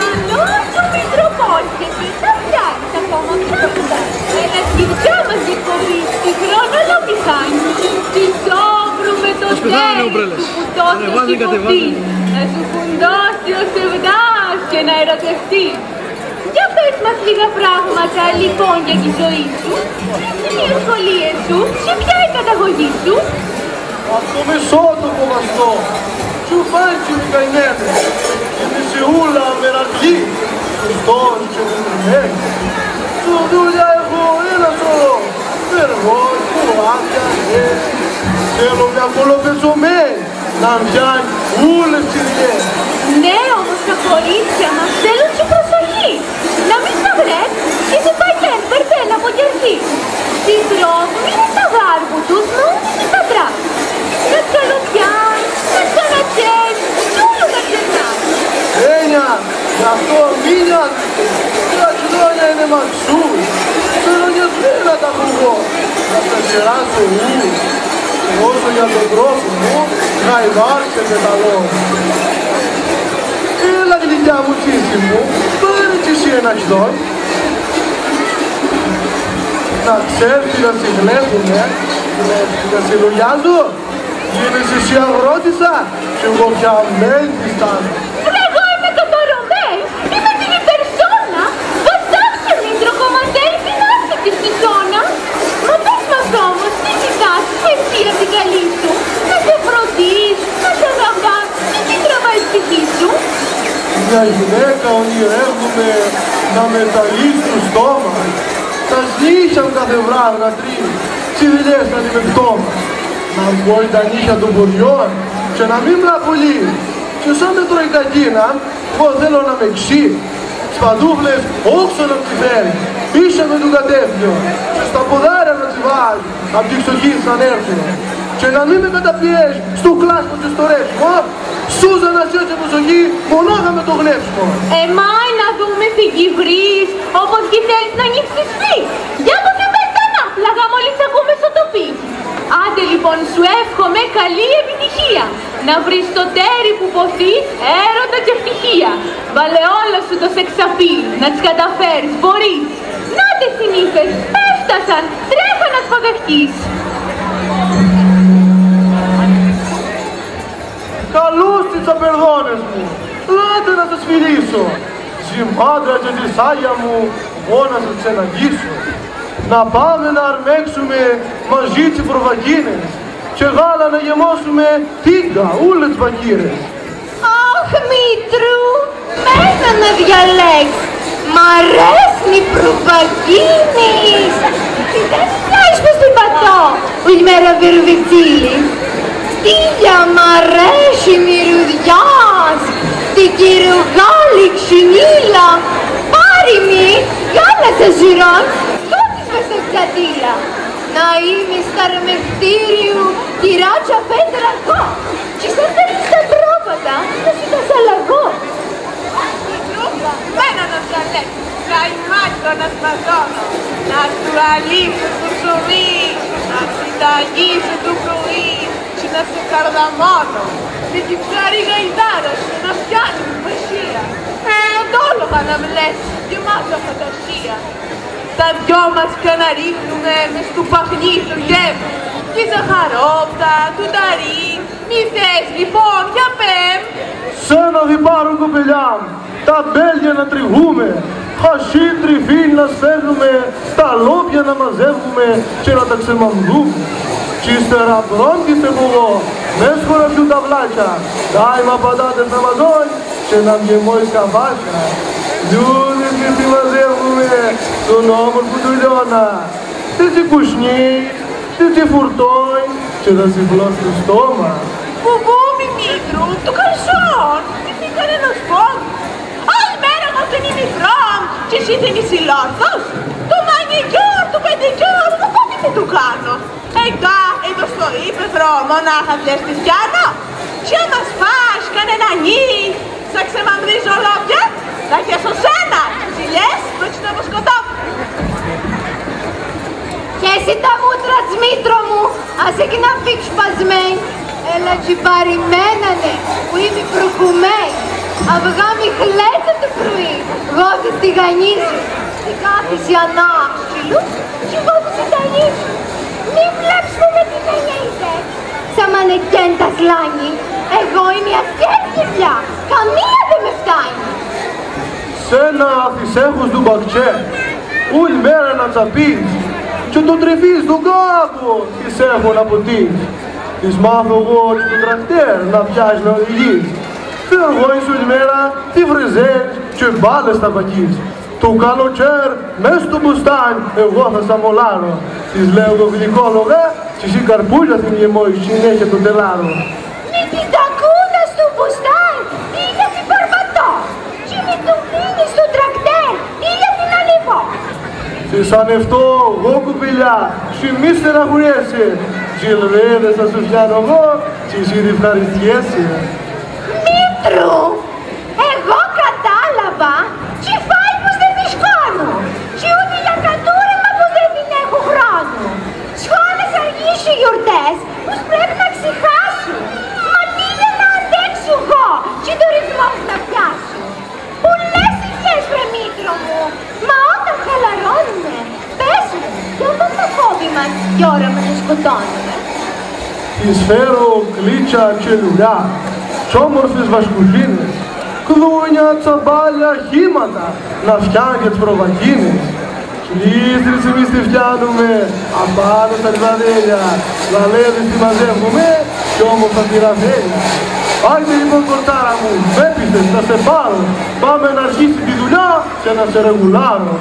Καλώς ο Μητροπόλης και τι θα φτιάξεις ακόμα ψάχνοντας. Έλα στη δικιά μας εκπομπή, στη χρόνο πιχάνει. Τι σόβρουμε το τέλος του που τόσο σηκωθεί. Να σου φουντώσει ως ευνάς και να ερωτευτεί. Για πες μας λίγα πράγματα λοιπόν για τη ζωή σου. Ποιες είναι οι σχολείες σου και ποια είναι η καταγωγή σου. Από το Μεσότοπο βαστό, τσουφάντσι μου καημένες, η μισιούλα μερακλή, Χριστός και μεμεμένη. Σου δουλειά έχω ένα σωρό, περγός, κουβάτια, θέλω μια κολοπετσομένη, να μοιάνει ούλες ψηριές. Ναι, όμως τα κορίτσια μας θέλουν και προσοχή. Να μην τα βρες και σε πάει μπερδέλα από κι αρχή. Στην τρόμη είναι τα γάρβου τους, μα ούτε και τα τραπ. Να καλοπιάν, να ξανατσέν, κι όλο τα ξεχνάς. Ένια, γι' αυτό μην νοιάζεσαι, τα κοινώνια είναι μαξούς. Θέλω να τα φουγώ, να τα ξεράσω ούλους. Όσο για τον τρόπο μου, να υπάρξετε τα λόγια. Έλα γλυκιά μου τσίση μου, πάρε κι εσύ ένα χιδόν. Να ξέρεις να σε βλέπουνε, να σε λογιάζω. Γίνεσαι εσύ αγρότησα και εγώ πια μέλτιστα. Εγώ είμαι κατορωμένη, είμαι την υπερσόνα. Βασάξε Μήτρο κομμαντέρι την άσχετη στη ζώνα. Μα πες μας όμως, τι ζητάς εσύ απ' την καλή σου. Να σε φροντίσει, να σε αγαπά και τι τραβάει ψυχή σου. Μια γυναίκα ονειρεύομαι να μεταλύσει το στόμα. Τα σνίσια μου κάθε βράδυ να τρίνει, ψηδηλιές να τη με πτώμα. Να βγω τα νύχια των ποριών και να μην μλαφολεί. Και σαν με τρώει κακίνα, εγώ θέλω να με ξύ. Τις παντούφλες όξω να τη φέρει, πίσω με τον κατέφλιο και στα ποδάρια να τη βάζει, απ' τη ξοχή σαν έρθουν. Και να μην με καταπιέζει στο κλάσμα και στο ρεύσιμο. Σούζα να σιώσει προσοχή, μονάχα με το γλέψιμο. Εμάι να δούμε φυγή βρεις, όπως και θέλεις να ανοίξεις φύγ. Για πως δεν πες τα ναύπλαγα μόλις ακούμε στο τοπί. Άντε λοιπόν σου εύχομαι καλή επιτυχία. Να βρεις το τέρι που ποθείς, έρωτα και ευτυχία. Βάλε όλα σου το σεξαπίλ, να τις καταφέρεις, μπορείς. Να τες οι νύφες, έφτασαν, τρέχα να σπαγαχτείς. Καλούς τις απερδόνες μου, λέτε να σας φιλήσω. Ζυμάντρα και τη σάγια μου, εγώ να σας ξεναγήσω. Να πάμε να αρμέξουμε μαζί τις προβακίνες και γάλα να γεμώσουμε τίγκα, όλες τις μπακύρες. Αχ, Μήτρου, μένα να διαλέξεις. Μ' αρέσουν οι προβακίνες. Δεν знаешь, πως την πατώ, όλη μέρα βερβιτσίλης. Τι για μ' αρέσει μυρουδιάς, την κυρογάλη ξυνήλα, πάρει μη, γάλα σε ζυρών, τότης μες στο ξαντήλα. Να είμαι σταρμευτήριου, τυράτσα πέτρα εγώ, και σαν θέλεις τα πρόβατα, να σου τα σαλαγώ. Μένα να διαλέξεις, καημάτο να σπαζώνω, να σου αλείψω το ψωμί, να συνταγήσω το πρωί, και να σε καρδαμώνω, με την ψάρι γαϊδάρα σου να πιάνει την πασία. Οντόλογα να βλέπει, γεμάτο φαντασία. Τα δυο μας καναρίχνουμε μες του παχνί του γέμου, τη ζαχαρόπτα, του ταρί, μη θες λοιπόν για πέμ. Σ' ένα διπάρον κοπελιά μου, τα μπέλια να τριβούμε, χασί τριφύλι να σφέρνουμε, τα λόπια να μαζεύουμε και να τα ξεμαμδούμε. Κι ύστερα μπρόγκισε που εγώ, μες χωραφιού τα βλάκια, κάιμα πατάτες να μαζώνει και να βγεμώ η σκαφάκια. Λιούδες και τι μαζεύουμε, τον όμορφο του λιώνα, τι τσι κουσνί, τι τσι φουρτόι και θα συμπλώσει το στόμα. Μπουμπούμι Μήτρου, του καλσόν, τι πει κανένας πόντ. Άλλη μέρα εγώ δεν είμαι φρόμ και εσύ δεν είσαι λόρθος. Το μανικιόρ, το πεντικιόρ, το πότε τι του κάνω. Εγκά, εδώ στο ύπεθρο μονάχα βλες τη πιάνω. Και άμα σπάς κανένα νι, θα ξεμαμδρίζω λόπια, θα χέσω σένα. Ζηλιές, δώτσι το βοσκοτόπι. Και εσύ τα μούτρα της Μήτρο μου, ας εκεί να φύγει σπασμένη. Έλα τσιμπαριμένανε, που είμαι προκουμένη. Αυγά μη χλέτσε λαχανίζει. Την κάθιση ανάψιλου και εγώ που συνταγίζω. Μη βλέπεις που με την εννοείτες. Σαν μανεκέν τα σλάνι. Εγώ είμαι ασκέτη πια. Καμία δεν με φτάνει. Σένα αφισέχους του μπακτσέ, όλη μέρα να τσαπείς και το τρεφείς τον κάπου τις έχω να ποτείς. Τις μάθω εγώ στο τρακτέρ να πιάσεις να οδηγείς. Φεύγω εις όλη μέρα τι φρεζές και μπάλες θα πακείς. Το καλοκαίρ μες στο μπουστάνι εγώ θα σαμολάρω. Της λέω το γλυκόλογα και εσύ καρπούλια την γεμόη συνέχεια το τελάρω. Μη την τακούνα στο μπουστάνι, τι την περπατώ. Και μη του δίνεις στο τρακτέρ, τι την ανεβώ. Σε σανευτώ εγώ κουπηλιά, σου μη στεναχωριέσαι. Τζιλβέδες θα σου φτιάνω εγώ και εσύ την ευχαριστιέσαι. Μήτρου, εγώ κατάλαβα και φάει πως δεν τη σκόνω. Και ούτε για κατούριμα πως δεν την έχω χρόνο. Σχόλες αργείς οι γιορτές, πως πρέπει να ξεχάσω. Μα τι είναι να αντέξω εγώ και το ρυθμό μου να πιάσω. Πολλές ηχές βρε μήτρο μου, μα όταν χαλαρώνουνε, πες μου, ποιο το κόβει μας κι ώρα με να σκοτώνουνε. Της φέρω κλίτσα και λουλιά, κι όμορφες βασκουλίνες, κλούνια, τσαμπάλια, χήματα, να φτιάνει τις προβακίνες. Κλίστρες εμείς τη φτιάνουμε, απάνω στα λιβαδέλια, λαλέδες τη μαζεύουμε κι όμορφα τη ραβέλια. Άιντε λοιπόν κορτάρα μου, πέπιστες, θα σε πάρω, πάμε να αρχίσει τη δουλειά και να σε ρεγουλάρω.